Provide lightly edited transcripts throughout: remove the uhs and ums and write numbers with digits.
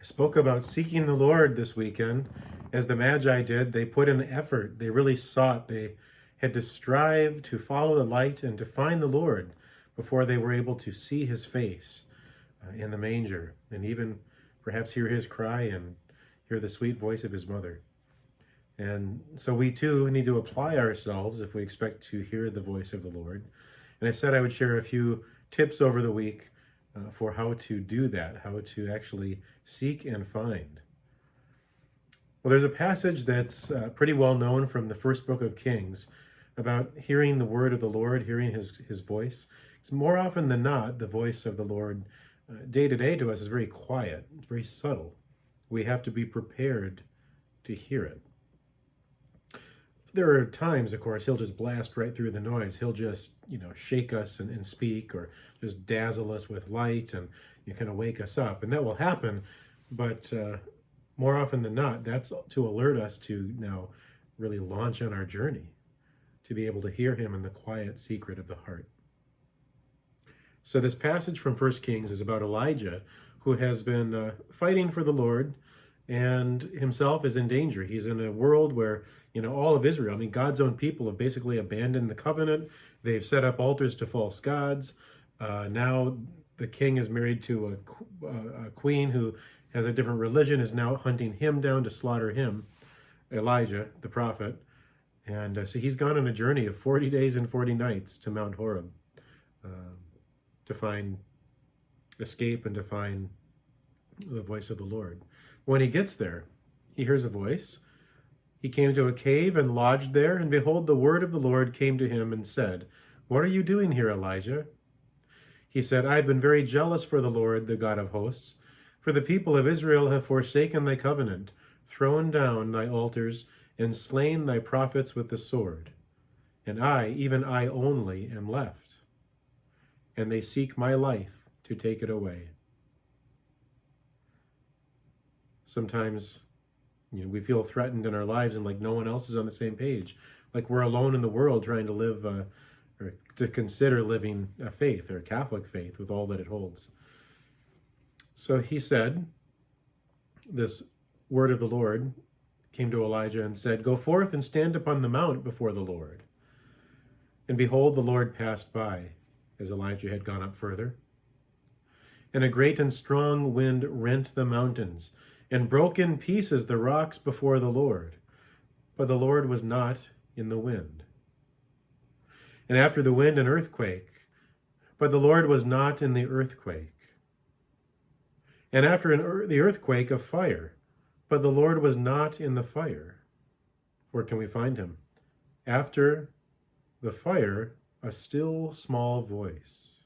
Spoke about seeking the Lord this weekend. As the Magi did, they put in effort. They really sought. They had to strive to follow the light and to find the Lord before they were able to see his face in the manger and even perhaps hear his cry and hear the sweet voice of his mother. And so we too need to apply ourselves if we expect to hear the voice of the Lord. And I said I would share a few tips over the week for how to do that, how to actually seek and find. Well, there's a passage that's pretty well known from the first book of Kings about hearing the word of the Lord, hearing his voice. It's more often than not, the voice of the Lord day to day to us is very quiet, it's very subtle. We have to be prepared to hear it. There are times, of course, he'll just blast right through the noise. He'll just, shake us and speak, or just dazzle us with light and kind of wake us up. And that will happen, but more often than not, that's to alert us to now really launch on our journey, to be able to hear him in the quiet secret of the heart. So this passage from 1 Kings is about Elijah, who has been fighting for the Lord, and himself is in danger. He's in a world where, all of Israel, God's own people have basically abandoned the covenant. They've set up altars to false gods. Now the king is married to a queen who has a different religion, is now hunting him down to slaughter him, Elijah, the prophet. And so he's gone on a journey of 40 days and 40 nights to Mount Horeb to find escape and to find the voice of the Lord. When he gets there, he hears a voice. He came to a cave and lodged there, and behold, the word of the Lord came to him and said, "What are you doing here, Elijah?" He said, "I have been very jealous for the Lord, the God of hosts, for the people of Israel have forsaken thy covenant, thrown down thy altars, and slain thy prophets with the sword. And I, even I only, am left, and they seek my life to take it away." Sometimes, we feel threatened in our lives and like no one else is on the same page, like we're alone in the world trying to live or to consider living a faith or a Catholic faith with all that it holds. So he said, this word of the Lord came to Elijah and said, "Go forth and stand upon the mount before the Lord." And behold, the Lord passed by as Elijah had gone up further. And a great and strong wind rent the mountains and broke in pieces the rocks before the Lord. But the Lord was not in the wind. And after the wind, an earthquake. But the Lord was not in the earthquake. And after the earthquake, a fire. But the Lord was not in the fire. Where can we find him? After the fire, a still small voice.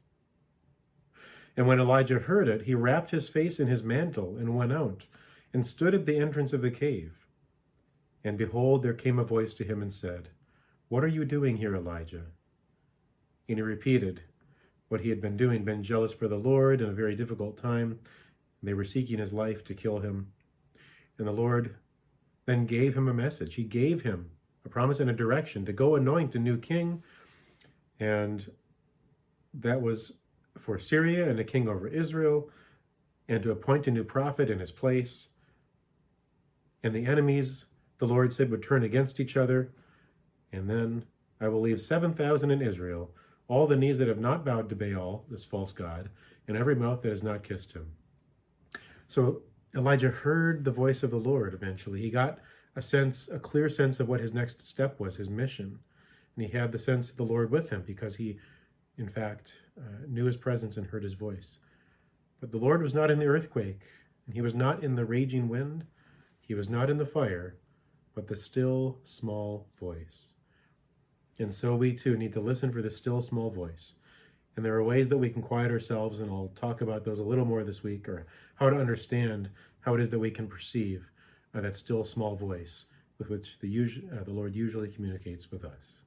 And when Elijah heard it, he wrapped his face in his mantle and went out and stood at the entrance of the cave. And behold, there came a voice to him and said, "What are you doing here, Elijah?" And he repeated what he had been doing, been jealous for the Lord in a very difficult time. They were seeking his life to kill him. And the Lord then gave him a message. He gave him a promise and a direction to go anoint a new king. And that was for Syria and a king over Israel, and to appoint a new prophet in his place. And the enemies, the Lord said, would turn against each other. And then I will leave 7,000 in Israel, all the knees that have not bowed to Baal, this false god, and every mouth that has not kissed him. So Elijah heard the voice of the Lord eventually. He got a clear sense of what his next step was, his mission. And he had the sense of the Lord with him because he, in fact, knew his presence and heard his voice. But the Lord was not in the earthquake, and he was not in the raging wind. He was not in the fire, but the still small voice. And so we too need to listen for the still small voice. And there are ways that we can quiet ourselves, and I'll talk about those a little more this week, or how to understand how it is that we can perceive that still small voice with which the Lord usually communicates with us.